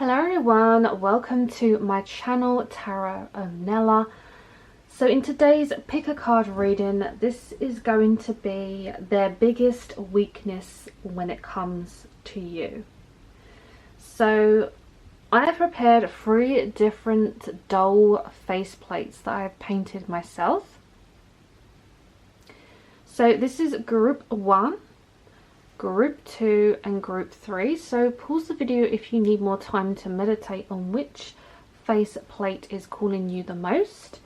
Hello everyone, welcome to my channel Tarot of Nella. So in today's pick a card reading, this is going to be their biggest weakness when it comes to you. So I have prepared 3 different doll face plates that I have painted myself. So this is group 1, group 2 and group 3. So pause the video if you need more time to meditate on which face plate is calling you the most.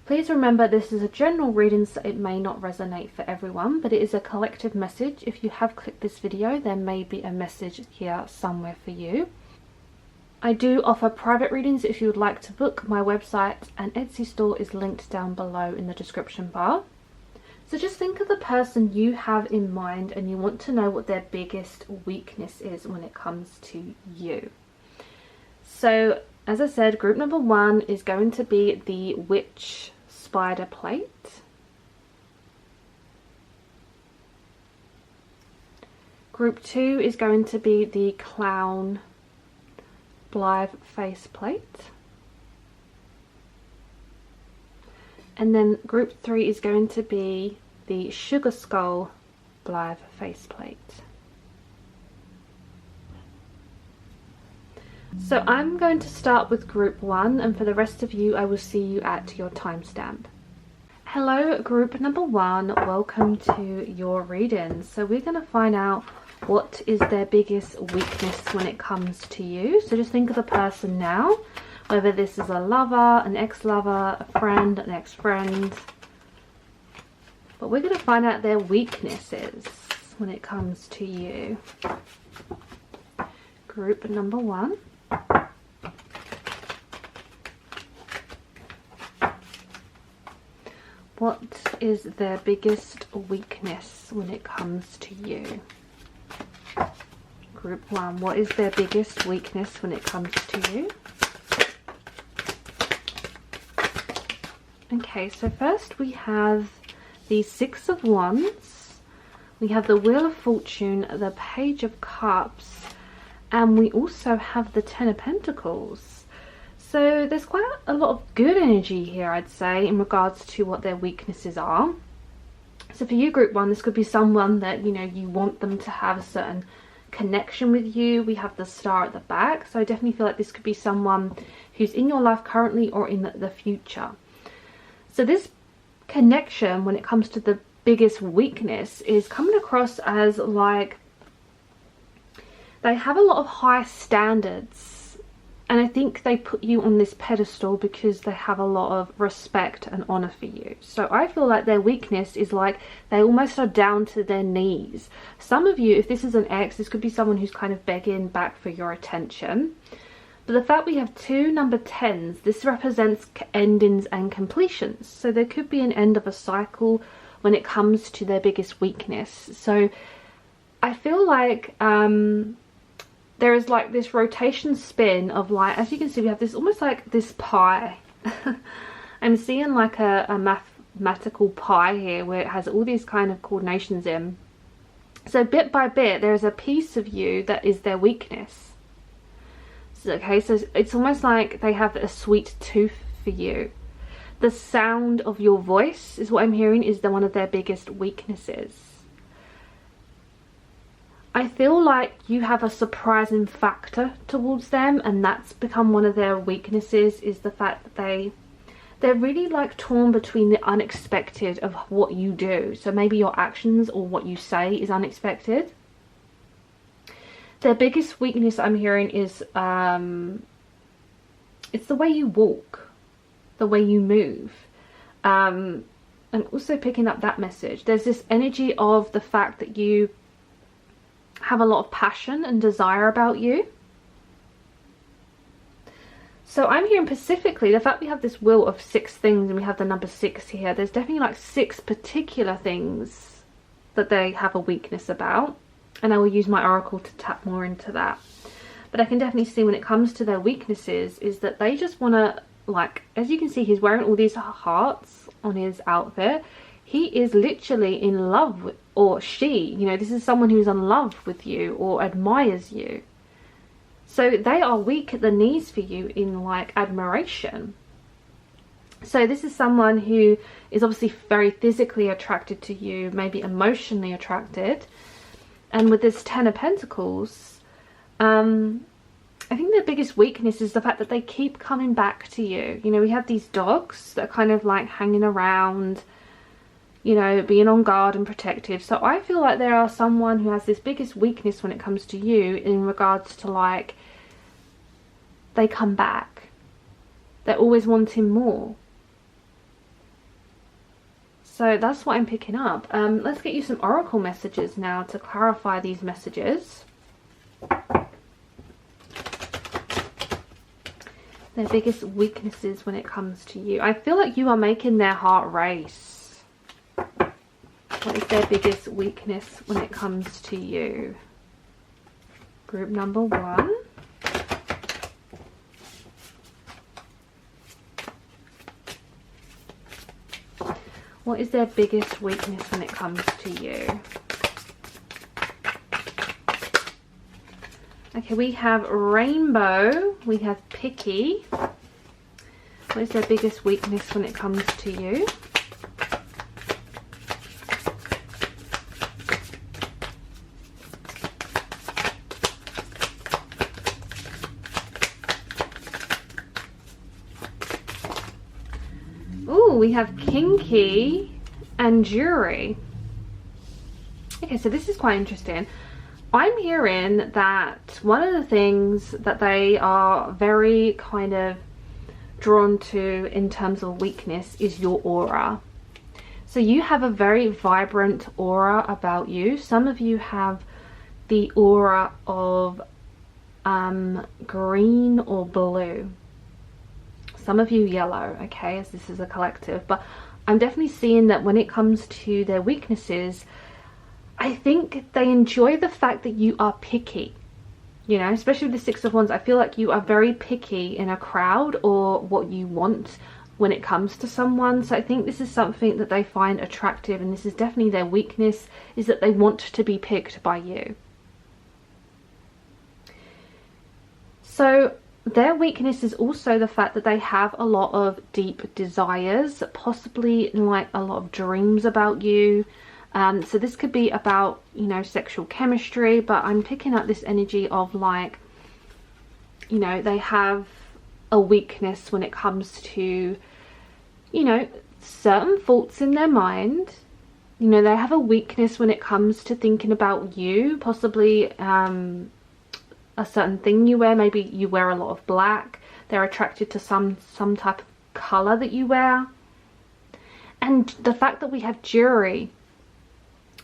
Please remember this is a general reading, so it may not resonate for everyone, but it is a collective message. If you have clicked this video, there may be a message here somewhere for you. I do offer private readings if you would like to book. My website and Etsy store is linked down below in the description bar. So just think of the person you have in mind and you want to know what their biggest weakness is when it comes to you. So as I said, group number 1 is going to be the witch spider plate. Group 2 is going to be the clown blithe face plate. And then group 3 is going to be the Sugar Skull Blithe faceplate. So I'm going to start with group 1, and for the rest of you I will see you at your timestamp. Hello group number 1, welcome to your reading. So we're going to find out what is their biggest weakness when it comes to you. So just think of the person now. Whether this is a lover, an ex-lover, a friend, an ex-friend. But we're going to find out their weaknesses when it comes to you. Group number 1. What is their biggest weakness when it comes to you? Group 1. What is their biggest weakness when it comes to you? Okay, so first we have the 6 of Wands, we have the Wheel of Fortune, the Page of Cups, and we also have the 10 of Pentacles. So there's quite a lot of good energy here, I'd say, in regards to what their weaknesses are. So for you, group 1, this could be someone that, you know, you want them to have a certain connection with you. We have the Star at the back, so I definitely feel like this could be someone who's in your life currently or in the future. So this connection, when it comes to the biggest weakness, is coming across as like they have a lot of high standards, and I think they put you on this pedestal because they have a lot of respect and honor for you. So I feel like their weakness is like they almost are down to their knees. Some of you, if this is an ex, this could be someone who's kind of begging back for your attention. But the fact we have 2 number 10s, this represents endings and completions. So there could be an end of a cycle when it comes to their biggest weakness. So I feel like there is like this rotation spin of like, as you can see, we have this almost like this pie. I'm seeing like a mathematical pie here where it has all these kind of coordinations in. So bit by bit, there is a piece of you that is their weakness. Okay, so it's almost like they have a sweet tooth for you. The sound of your voice is what I'm hearing is one of their biggest weaknesses. I feel like you have a surprising factor towards them, and that's become one of their weaknesses, is the fact that they're really like torn between the unexpected of what you do. So maybe your actions or what you say is unexpected. Their biggest weakness I'm hearing is it's the way you walk, the way you move. I'm also picking up that message. There's this energy of the fact that you have a lot of passion and desire about you. So I'm hearing specifically the fact we have this wheel of 6 things and we have the number 6 here. There's definitely like 6 particular things that they have a weakness about. And I will use my oracle to tap more into that. But I can definitely see when it comes to their weaknesses is that they just want to, like, as you can see, he's wearing all these hearts on his outfit. He is literally in love with, or she, you know, this is someone who's in love with you or admires you. So they are weak at the knees for you in like admiration. So this is someone who is obviously very physically attracted to you, maybe emotionally attracted. And with this 10 of Pentacles, I think their biggest weakness is the fact that they keep coming back to you. You know, we have these dogs that are kind of like hanging around, you know, being on guard and protective. So I feel like there are someone who has this biggest weakness when it comes to you in regards to like, they come back. They're always wanting more. So that's what I'm picking up. Let's get you some oracle messages now to clarify these messages. Their biggest weaknesses when it comes to you. I feel like you are making their heart race. What is their biggest weakness when it comes to you? Group number 1. What is their biggest weakness when it comes to you? Okay, we have rainbow, we have picky. What is their biggest weakness when it comes to you? Ooh, we have kinky and jury. Okay, so this is quite interesting. I'm hearing that one of the things that they are very kind of drawn to in terms of weakness is your aura. So you have a very vibrant aura about you. Some of you have the aura of green or blue. Some of you yellow, okay, as this is a collective. But I'm definitely seeing that when it comes to their weaknesses, I think they enjoy the fact that you are picky. You know, especially with the 6 of Wands, I feel like you are very picky in a crowd or what you want when it comes to someone. So I think this is something that they find attractive, and this is definitely their weakness, is that they want to be picked by you. So their weakness is also the fact that they have a lot of deep desires, possibly like a lot of dreams about you. So this could be about, you know, sexual chemistry, but I'm picking up this energy of like, you know, they have a weakness when it comes to, you know, certain thoughts in their mind. You know, they have a weakness when it comes to thinking about you, possibly a certain thing you wear. Maybe you wear a lot of black. They're attracted to some type of color that you wear. And the fact that we have jewelry,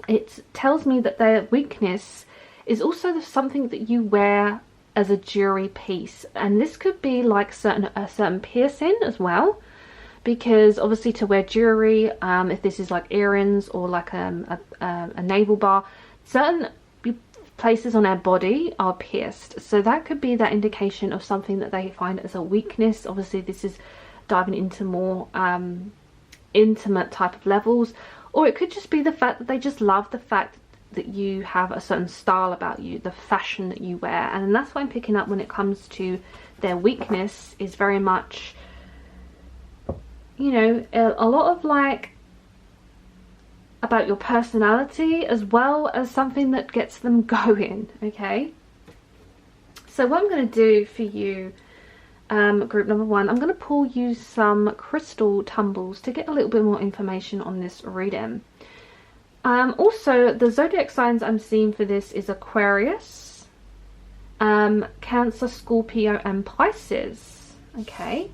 it tells me that their weakness is also something that you wear as a jewelry piece. And this could be like a certain piercing as well, because obviously to wear jewelry, if this is like earrings or like a navel bar, certain places on our body are pierced. So that could be that indication of something that they find as a weakness. Obviously this is diving into more intimate type of levels, or it could just be the fact that they just love the fact that you have a certain style about you, the fashion that you wear. And that's what I'm picking up when it comes to their weakness, is very much, you know, a lot of like about your personality, as well as something that gets them going. Okay, so what I'm going to do for you, group number 1, I'm going to pull you some crystal tumbles to get a little bit more information on this reading. Also, the zodiac signs I'm seeing for this is Aquarius, Cancer, Scorpio and Pisces. Okay,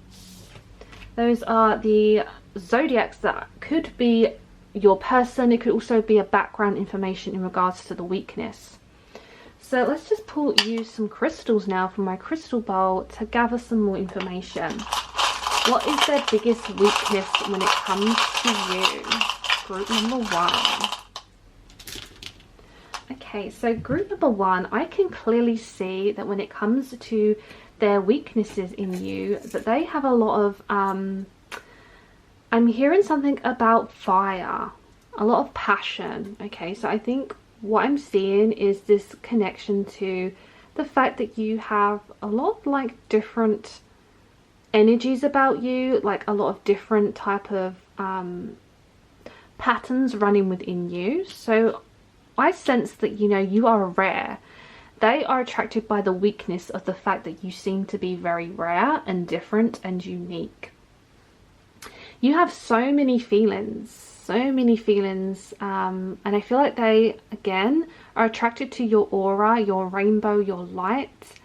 those are the zodiacs that could be your person. It could also be a background information in regards to the weakness. So let's just pull you some crystals now from my crystal bowl to gather some more information. What is their biggest weakness when it comes to you? Group number 1. Okay, so group number 1, I can clearly see that when it comes to their weaknesses in you, that they have a lot of I'm hearing something about fire, a lot of passion. Okay, so I think what I'm seeing is this connection to the fact that you have a lot of like different energies about you, like a lot of different type of patterns running within you. So I sense that, you know, you are rare. They are attracted by the weakness of the fact that you seem to be very rare and different and unique. You have so many feelings, and I feel like they, again, are attracted to your aura, your rainbow, your light.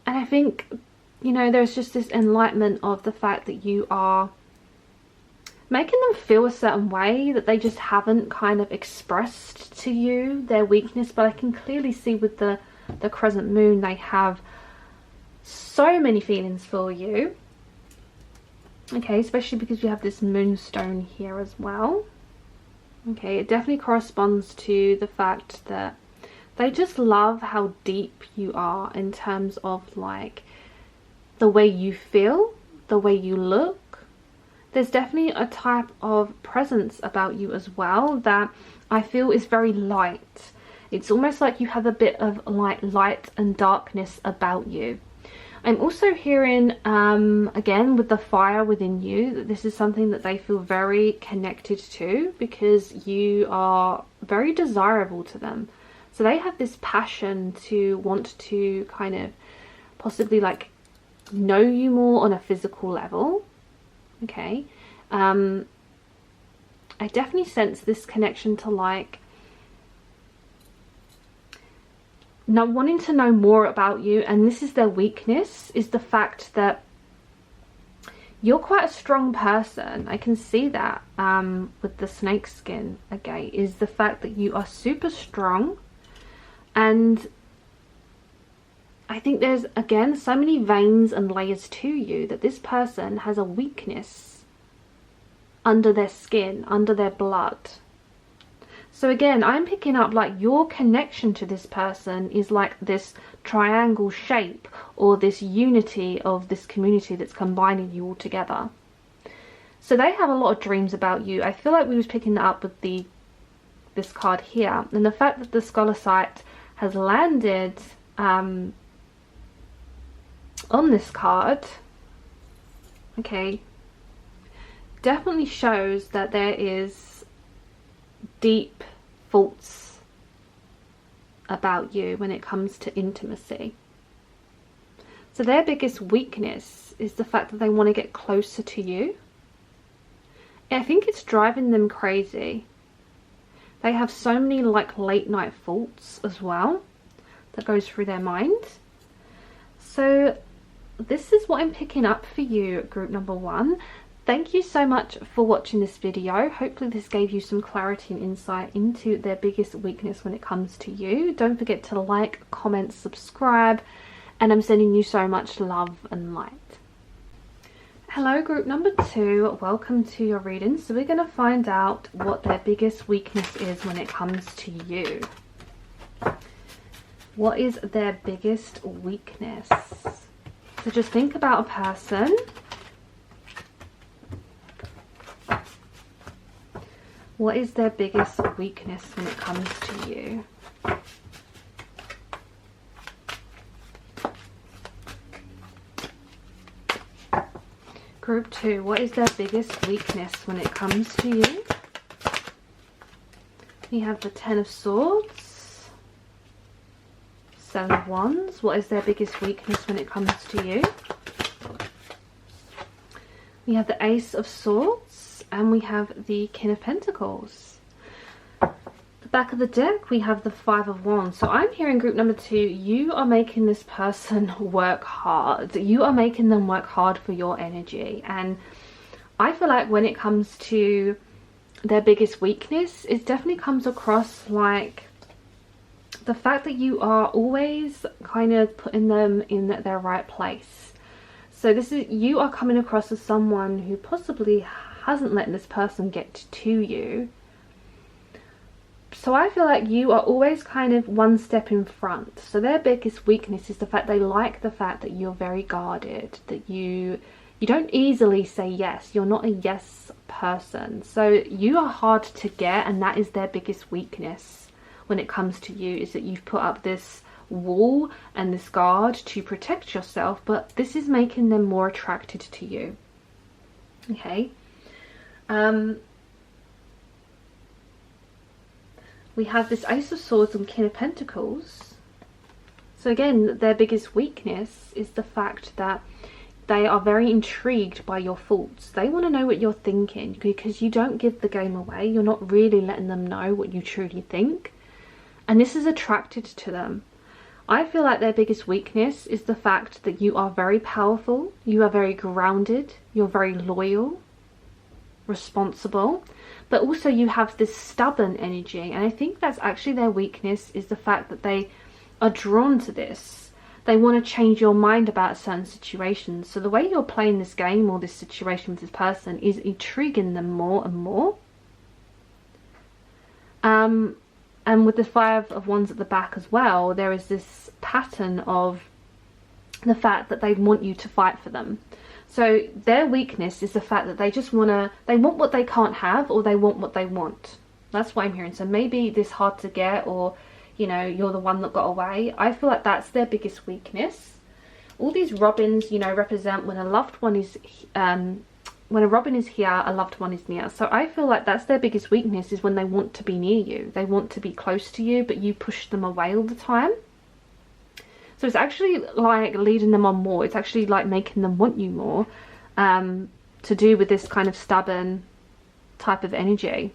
And I think, you know, there's just this enlightenment of the fact that you are making them feel a certain way that they just haven't kind of expressed to you, their weakness. But I can clearly see with the crescent moon, they have so many feelings for you. Okay, especially because we have this moonstone here as well. Okay, it definitely corresponds to the fact that they just love how deep you are in terms of like the way you feel, the way you look. There's definitely a type of presence about you as well that I feel is very light. It's almost like you have a bit of like light and darkness about you. I'm also hearing, again, with the fire within you, that this is something that they feel very connected to because you are very desirable to them. So they have this passion to want to kind of possibly like know you more on a physical level. Okay. I definitely sense this connection to like now wanting to know more about you, and this is their weakness, is the fact that you're quite a strong person. I can see that with the snake skin, okay, is the fact that you are super strong. And I think there's, again, so many veins and layers to you that this person has a weakness under their skin, under their blood. So again, I'm picking up like your connection to this person is like this triangle shape, or this unity of this community that's combining you all together. So they have a lot of dreams about you. I feel like we was picking that up with this card here, and the fact that the Scholarcite has landed on this card, okay, definitely shows that there is deep thoughts about you when it comes to intimacy. So their biggest weakness is the fact that they want to get closer to you. I think it's driving them crazy. They have so many like late night thoughts as well that goes through their mind. So this is what I'm picking up for you, group number 1. Thank you so much for watching this video. Hopefully this gave you some clarity and insight into their biggest weakness when it comes to you. Don't forget to like, comment, subscribe, and I'm sending you so much love and light. Hello group number 2, welcome to your reading. So we're going to find out what their biggest weakness is when it comes to you. What is their biggest weakness? So just think about a person. What is their biggest weakness when it comes to you? Group 2, what is their biggest weakness when it comes to you? We have the 10 of Swords, 7 of Wands. What is their biggest weakness when it comes to you? We have the Ace of Swords, and we have the King of Pentacles. The back of the deck, we have the 5 of Wands. So I'm hearing group number 2, you are making this person work hard. You are making them work hard for your energy. And I feel like when it comes to their biggest weakness, it definitely comes across like the fact that you are always kind of putting them in their right place. So this is, you are coming across as someone who possibly hasn't let this person get to you. So I feel like you are always kind of one step in front. So their biggest weakness is the fact they like the fact that you're very guarded, that you don't easily say yes. You're not a yes person. So you are hard to get, and that is their biggest weakness when it comes to you, is that you've put up this wall and this guard to protect yourself, but this is making them more attracted to you. Okay. We have this Ace of Swords and King of Pentacles. So again, their biggest weakness is the fact that they are very intrigued by your faults. They want to know what you're thinking, because you don't give the game away. You're not really letting them know what you truly think. And this is attracted to them. I feel like their biggest weakness is the fact that you are very powerful. You are very grounded. You're very loyal, responsible. But also you have this stubborn energy. And I think that's actually their weakness, is the fact that they are drawn to this. They want to change your mind about certain situations. So the way you're playing this game or this situation with this person is intriguing them more and more. And with the Five of Wands at the back as well, there is this pattern of the fact that they want you to fight for them. So their weakness is the fact that they just they want what they can't have, or they want what they want. That's what I'm hearing. So maybe this hard to get, or you know, you're the one that got away. I feel like that's their biggest weakness. All these robins, you know, represent when a loved one is, when a robin is here, a loved one is near. So I feel like that's their biggest weakness, is when they want to be near you. They want to be close to you, but you push them away all the time. So it's actually like leading them on more. It's actually like making them want you more, to do with this kind of stubborn type of energy.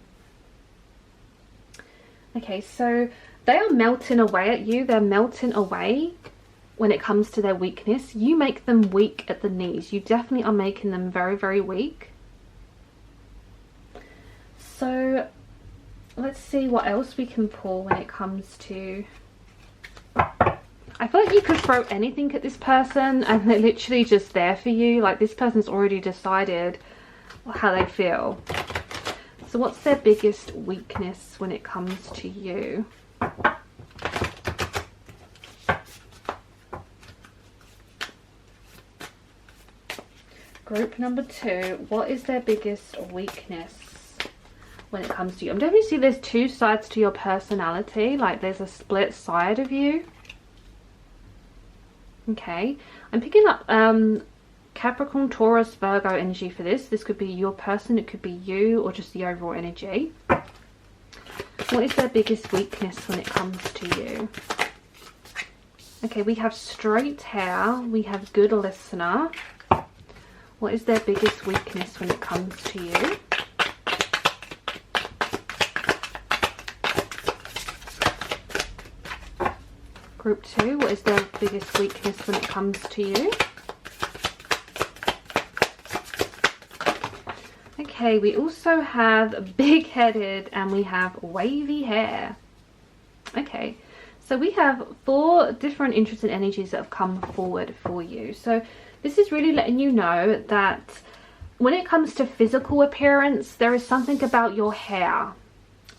Okay, so they are melting away at you. They're melting away when it comes to their weakness. You make them weak at the knees. You definitely are making them very, very weak. So let's see what else we can pull when it comes to... I feel like you could throw anything at this person and they're literally just there for you. Like, this person's already decided how they feel. So what's their biggest weakness when it comes to you? Group number 2, what is their biggest weakness when it comes to you? I'm definitely seeing there's two sides to your personality. Like, there's a split side of you. Okay, I'm picking up Capricorn, Taurus, Virgo energy for this. This could be your person, it could be you, or just the overall energy. What is their biggest weakness when it comes to you? Okay, we have straight hair, we have good listener. What is their biggest weakness when it comes to you? Group 2, what is their biggest weakness when it comes to you? Okay, we also have big-headed and we have wavy hair. Okay, so we have 4 different interesting energies that have come forward for you. So this is really letting you know that when it comes to physical appearance, there is something about your hair.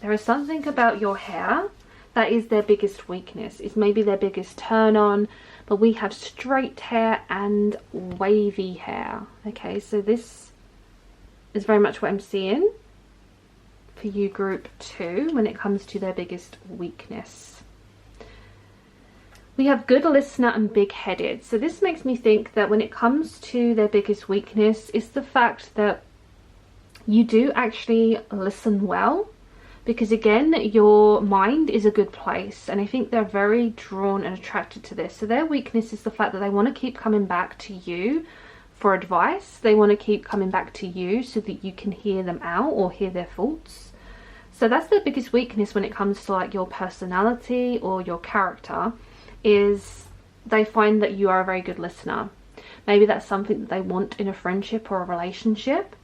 There is something about your hair that is their biggest weakness. It's maybe their biggest turn on, but we have straight hair and wavy hair. Okay, so this is very much what I'm seeing for you, group 2, when it comes to their biggest weakness. We have good listener and big-headed. So this makes me think that when it comes to their biggest weakness, it's the fact that you do actually listen well. Because again, your mind is a good place, and I think they're very drawn and attracted to this. So their weakness is the fact that they want to keep coming back to you for advice. They want to keep coming back to you so that you can hear them out or hear their faults. So that's their biggest weakness when it comes to like your personality or your character, is they find that you are a very good listener. Maybe that's something that they want in a friendship or a relationship.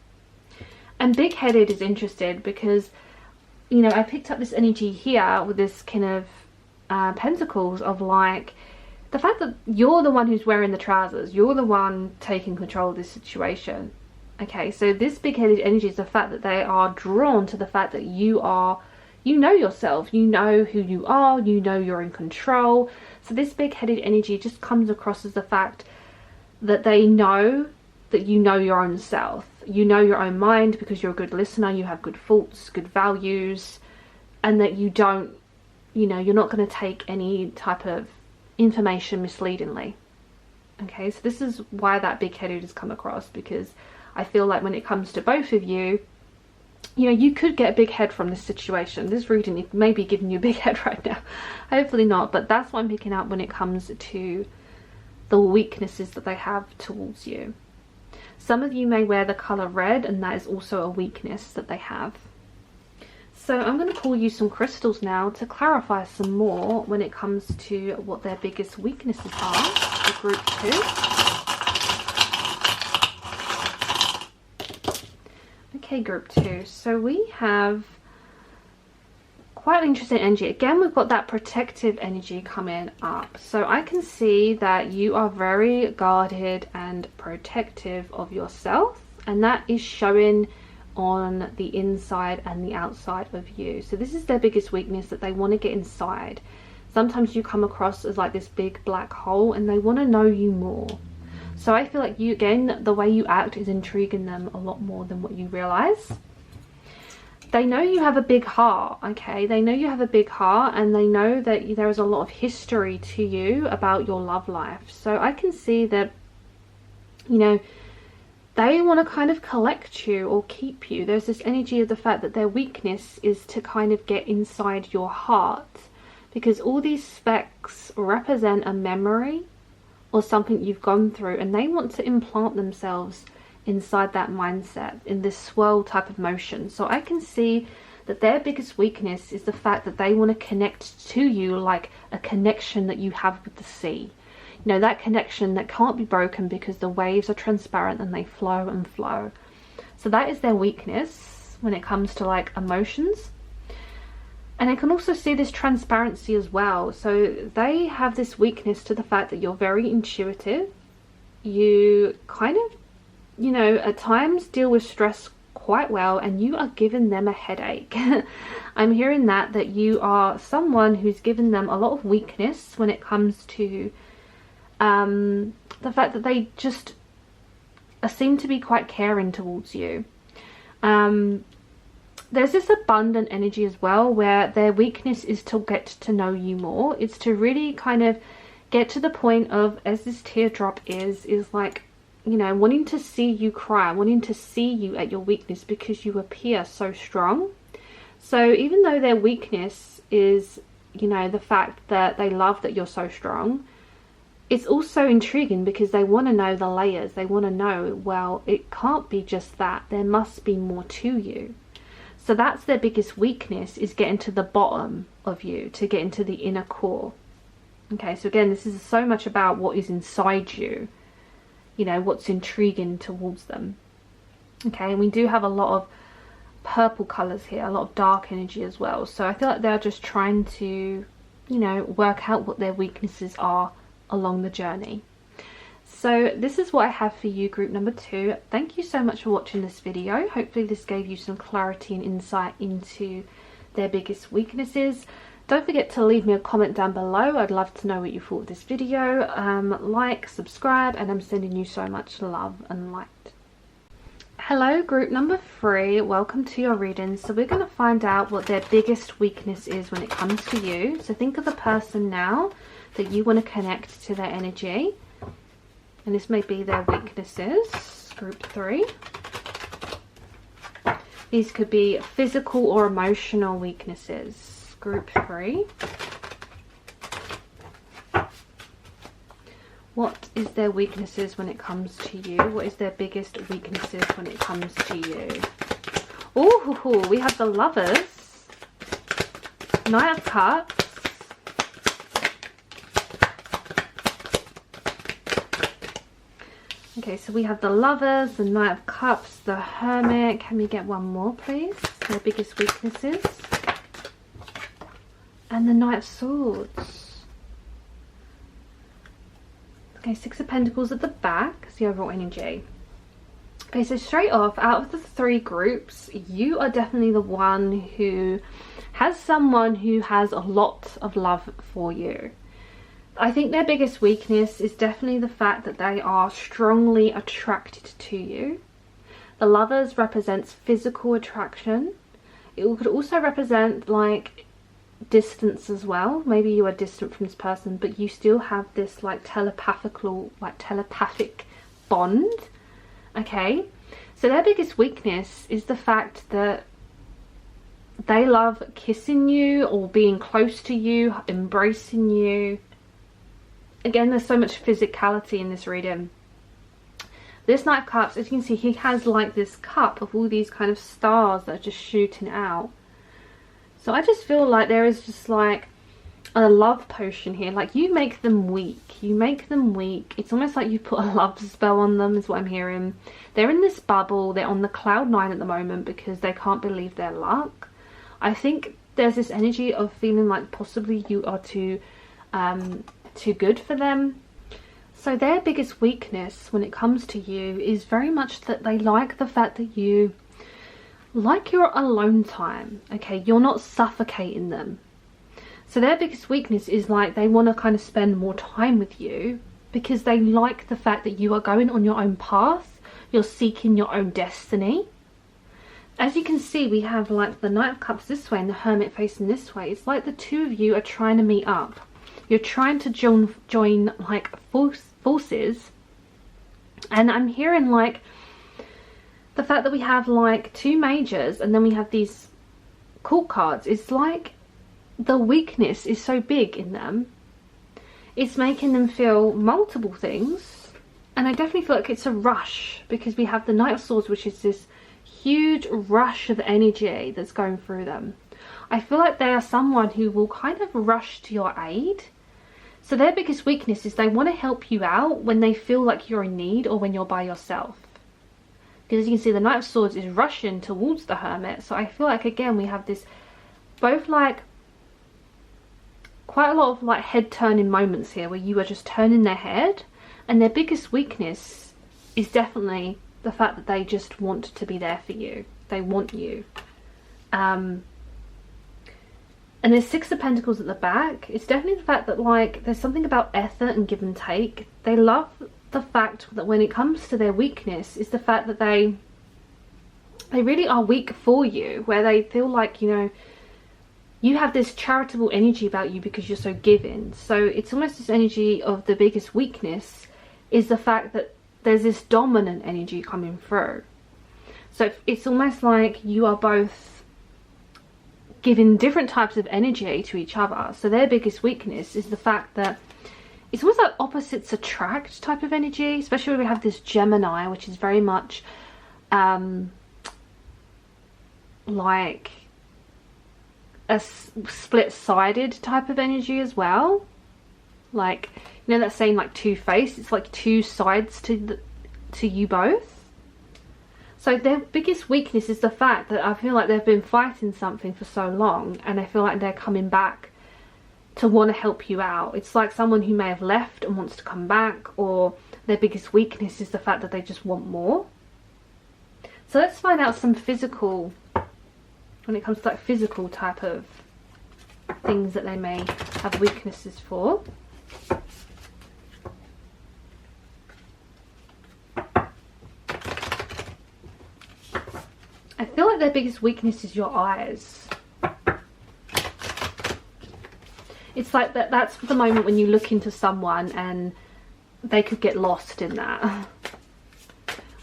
And big-headed is interested because, you know, I picked up this energy here with this kind of pentacles of like the fact that you're the one who's wearing the trousers. You're the one taking control of this situation. Okay, so this big-headed energy is the fact that they are drawn to the fact that you know yourself, you know who you are, you know you're in control. So this big-headed energy just comes across as the fact that they know that you know your own self. You know your own mind because you're a good listener, you have good thoughts, good values, and that you don't, you know, you're not going to take any type of information misleadingly. Okay, so this is why that big-headed has come across, because I feel like when it comes to both of you, you know, you could get a big head from this situation. This reading may be giving you a big head right now. Hopefully not, but that's what I'm picking up when it comes to the weaknesses that they have towards you. Some of you may wear the colour red, and that is also a weakness that they have. So I'm going to pull you some crystals now to clarify some more when it comes to what their biggest weaknesses are for group 2. Okay, group 2. So we have quite an interesting energy. Again, we've got that protective energy coming up. So I can see that you are very guarded and protective of yourself, and that is showing on the inside and the outside of you. So this is their biggest weakness, that they want to get inside. Sometimes you come across as like this big black hole, and they want to know you more. So I feel like you, again, the way you act is intriguing them a lot more than what you realize. They know you have a big heart, okay? They know you have a big heart, and they know that there is a lot of history to you about your love life. So I can see that, you know, they want to kind of collect you or keep you. There's this energy of the fact that their weakness is to kind of get inside your heart, because all these specks represent a memory or something you've gone through, and they want to implant themselves inside that mindset, in this swirl type of motion. So I can see that their biggest weakness is the fact that they want to connect to you like a connection that you have with the sea. You know, that connection that can't be broken because the waves are transparent and they flow and flow. So that is their weakness when it comes to like emotions. And I can also see this transparency as well. So they have this weakness to the fact that you're very intuitive. You kind of, you know, at times deal with stress quite well, and you are giving them a headache. I'm hearing that you are someone who's given them a lot of weakness when it comes to the fact that they just seem to be quite caring towards you. There's this abundant energy as well, where their weakness is to get to know you more. It's to really kind of get to the point of, as this teardrop is like, you know, wanting to see you cry, wanting to see you at your weakness, because you appear so strong. So even though their weakness is, you know, the fact that they love that you're so strong, it's also intriguing because they want to know the layers. They want to know, well, it can't be just that. There must be more to you. So that's their biggest weakness, is getting to the bottom of you, to get into the inner core. Okay, so again, this is so much about what is inside you, you know, what's intriguing towards them. Okay, and we do have a lot of purple colours here, a lot of dark energy as well. So I feel like they're just trying to, you know, work out what their weaknesses are along the journey. So this is what I have for you, group number 2. Thank you so much for watching this video. Hopefully this gave you some clarity and insight into their biggest weaknesses. Don't forget to leave me a comment down below. I'd love to know what you thought of this video. Like, subscribe, and I'm sending you so much love and light. Hello, group number 3. Welcome to your reading. So we're going to find out what their biggest weakness is when it comes to you. So think of the person now that you want to connect to their energy. And this may be their weaknesses, group 3. These could be physical or emotional weaknesses, group 3. What is their weaknesses when it comes to you? What is their biggest weaknesses when it comes to you? Oh, we have the Lovers, Knight of Cups, okay, so we have the Lovers, the Knight of Cups, the Hermit. Can we get one more, please? Their biggest weaknesses. And the Knight of Swords. Okay, 6 of Pentacles at the back is the overall energy. Okay, so straight off, out of the 3 groups, you are definitely the one who has someone who has a lot of love for you. I think their biggest weakness is definitely the fact that they are strongly attracted to you. The Lovers represents physical attraction. It could also represent like distance as well. Maybe you are distant from this person, but you still have this like telepathic bond. Okay, so their biggest weakness is the fact that they love kissing you or being close to you, embracing you. Again, there's so much physicality in this reading. This Knight of Cups, as you can see, he has like this cup of all these kind of stars that are just shooting out. So I just feel like there is just like a love potion here. Like you make them weak. You make them weak. It's almost like you put a love spell on them is what I'm hearing. They're in this bubble. They're on the cloud 9 at the moment because they can't believe their luck. I think there's this energy of feeling like possibly you are too good for them. So their biggest weakness when it comes to you is very much that they like the fact that you like your alone time. Okay, you're not suffocating them. So their biggest weakness is like they want to kind of spend more time with you because they like the fact that you are going on your own path. You're seeking your own destiny. As you can see, we have like the Knight of Cups this way and the Hermit facing this way. It's like the two of you are trying to meet up. You're trying to join like forces. And I'm hearing like the fact that we have like 2 majors and then we have these court cards. It's like the weakness is so big in them. It's making them feel multiple things. And I definitely feel like it's a rush because we have the Knight of Swords, which is this huge rush of energy that's going through them. I feel like they are someone who will kind of rush to your aid. So their biggest weakness is they want to help you out when they feel like you're in need or when you're by yourself. Because as you can see, the Knight of Swords is rushing towards the Hermit. So I feel like again we have this both like quite a lot of like head turning moments here where you are just turning their head, and their biggest weakness is definitely the fact that they just want to be there for you. They want you. And there's 6 of Pentacles at the back. It's definitely the fact that like there's something about effort and give and take. They love the fact that when it comes to their weakness is the fact that they really are weak for you, where they feel like, you know, you have this charitable energy about you because you're so giving. So it's almost this energy of the biggest weakness is the fact that there's this dominant energy coming through. So it's almost like you are both giving different types of energy to each other. So their biggest weakness is the fact that it's almost like opposites attract type of energy, especially when we have this Gemini, which is very much like a split-sided type of energy as well. Like, you know that saying like two-faced? It's like 2 sides to you both. So their biggest weakness is the fact that I feel like they've been fighting something for so long and I feel like they're coming back to want to help you out. It's like someone who may have left and wants to come back, or their biggest weakness is the fact that they just want more. So let's find out some physical, when it comes to like physical type of things that they may have weaknesses for. I feel like their biggest weakness is your eyes. It's like that's the moment when you look into someone and they could get lost in that.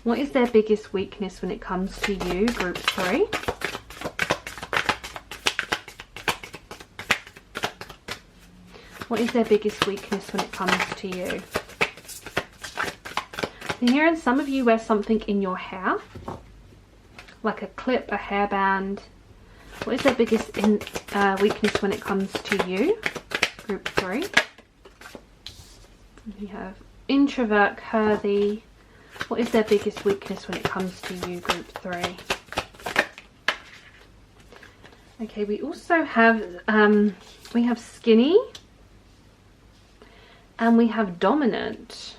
What is their biggest weakness when it comes to you, group 3? What is their biggest weakness when it comes to you? I'm hearing some of you wear something in your hair, like a clip, a hairband. What is their biggest weakness when it comes to you, group 3? We have introvert, curvy. What is their biggest weakness when it comes to you, group 3? Okay, we also have skinny and we have dominant.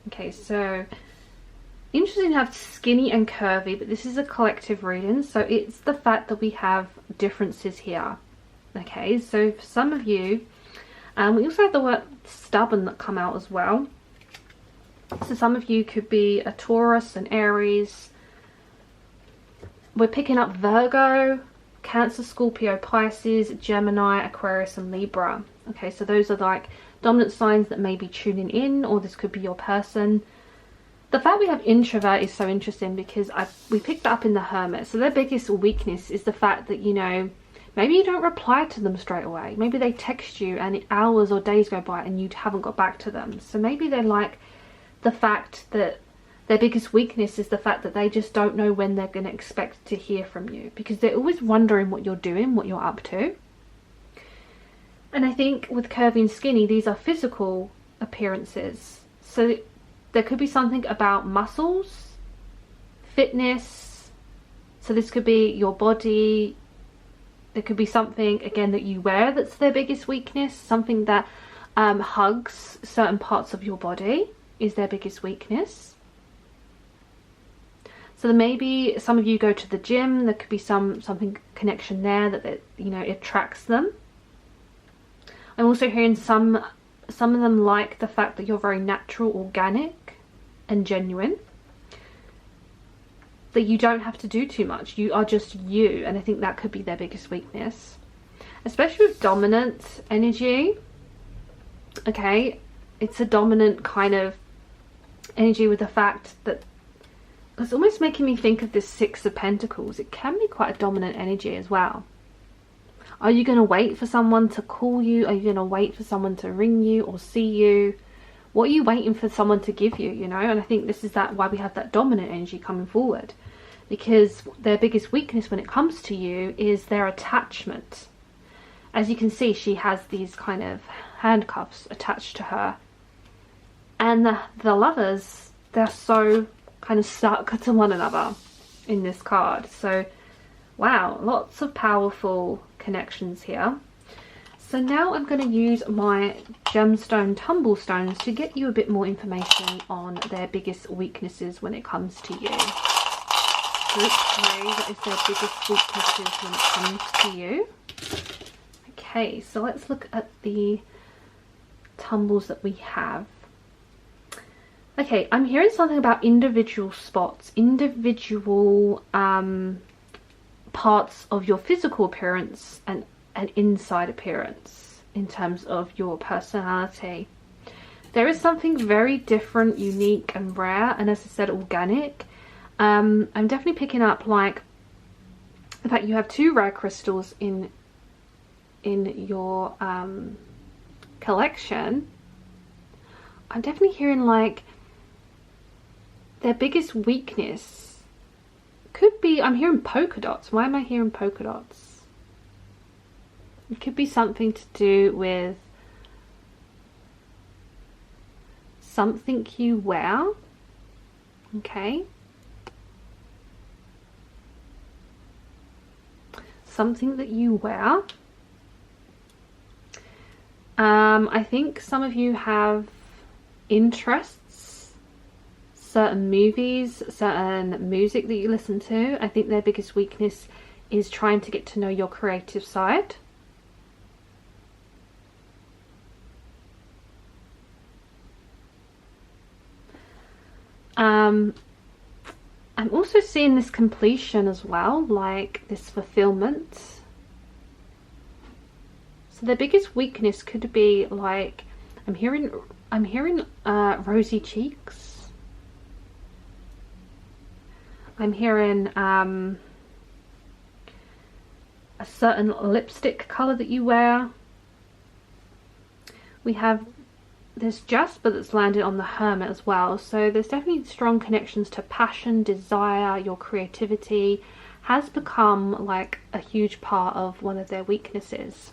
Okay, so interesting to have skinny and curvy, but this is a collective reading, so it's the fact that we have differences here. Okay, so for some of you, we also have the word stubborn that come out as well. So some of you could be a Taurus, an Aries. We're picking up Virgo, Cancer, Scorpio, Pisces, Gemini, Aquarius and Libra. Okay, so those are like dominant signs that may be tuning in, or this could be your person. The fact we have introvert is so interesting because we picked that up in the Hermit. So their biggest weakness is the fact that, you know, maybe you don't reply to them straight away. Maybe they text you and hours or days go by and you haven't got back to them. So maybe they're like the fact that their biggest weakness is the fact that they just don't know when they're going to expect to hear from you, because they're always wondering what you're doing, what you're up to. And I think with curvy and skinny, these are physical appearances. So there could be something about muscles, fitness. So this could be your body. There could be something, again, that you wear that's their biggest weakness. Something that hugs certain parts of your body is their biggest weakness. So there maybe some of you go to the gym. There could be something connection there that you know, it attracts them. I'm also hearing some of them like the fact that you're very natural, organic and genuine, that you don't have to do too much, you are just you. And I think that could be their biggest weakness, especially with dominant energy. Okay, it's a dominant kind of energy with the fact that it's almost making me think of this Six of Pentacles. It can be quite a dominant energy as well. Are you going to wait for someone to call you? Are you going to wait for someone to ring you or see you? What are you waiting for someone to give you, you know? And I think this is why we have that dominant energy coming forward. Because their biggest weakness when it comes to you is their attachment. As you can see, she has these kind of handcuffs attached to her. And the lovers, they're so kind of stuck to one another in this card. So, wow, lots of powerful connections here. So now I'm going to use my gemstone tumblestones to get you a bit more information on their biggest weaknesses when it comes to you. Group 3, what is their biggest weaknesses when it comes to you? Okay, so let's look at the tumbles that we have. Okay, I'm hearing something about individual spots, individual parts of your physical appearance and an inside appearance in terms of your personality. There is something very different, unique and rare, and as I said, organic. I'm definitely picking up like the fact you have 2 rare crystals in your collection. I'm definitely hearing like their biggest weakness could be, I'm hearing polka dots. Why am I hearing polka dots? It could be something to do with something you wear. Okay. Something that you wear. I think some of you have interests, certain movies, certain music that you listen to. I think their biggest weakness is trying to get to know your creative side. I'm also seeing this completion as well, like this fulfillment. So their biggest weakness could be like, I'm hearing rosy cheeks. I'm hearing a certain lipstick color that you wear. We have this Jasper that's landed on the Hermit as well. So there's definitely strong connections to passion, desire, your creativity has become like a huge part of one of their weaknesses.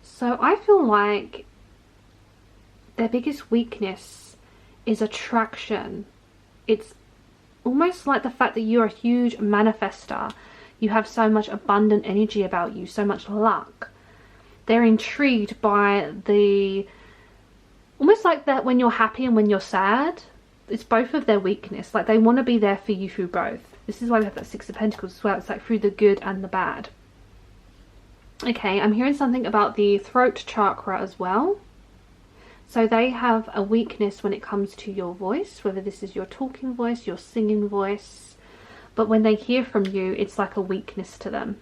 So I feel like their biggest weakness is attraction. It's almost like the fact that you're a huge manifester. You have so much abundant energy about you, so much luck. They're intrigued by the, almost like that when you're happy and when you're sad. It's both of their weakness. Like they want to be there for you through both. This is why we have that Six of Pentacles as well. It's like through the good and the bad. Okay, I'm hearing something about the throat chakra as well. So they have a weakness when it comes to your voice, whether this is your talking voice, your singing voice, but when they hear from you, it's like a weakness to them.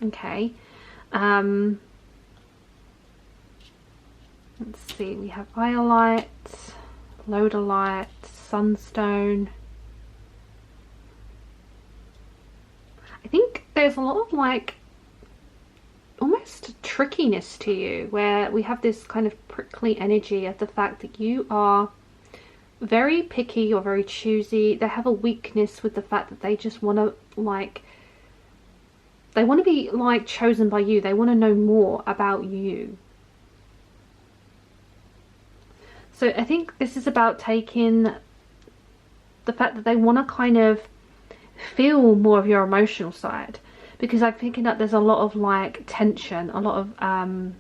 Okay. Let's see, we have iolite, lodolite, sunstone. I think there's a lot of like almost trickiness to you, where we have this kind of prickly energy of the fact that you are very picky or very choosy. They have a weakness with the fact that they just want to like, they want to be like chosen by you. They want to know more about you. So I think this is about taking the fact that they want to kind of feel more of your emotional side, because I'm thinking that there's a lot of like tension, a lot of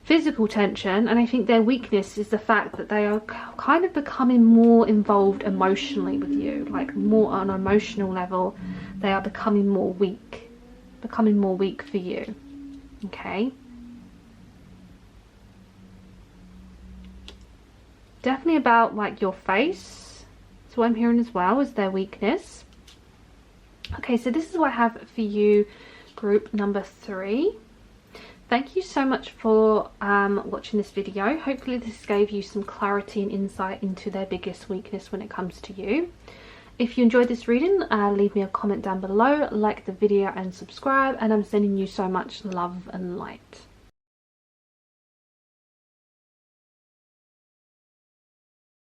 physical tension, and I think their weakness is the fact that they are kind of becoming more involved emotionally with you, like more on an emotional level. They are becoming more weak for you. Okay, definitely about like your face. So what I'm hearing as well is their weakness. Okay, so this is what I have for you, group number 3. Thank you so much for watching this video. Hopefully this gave you some clarity and insight into their biggest weakness when it comes to you. If you enjoyed this reading, leave me a comment down below, like the video and subscribe, and I'm sending you so much love and light.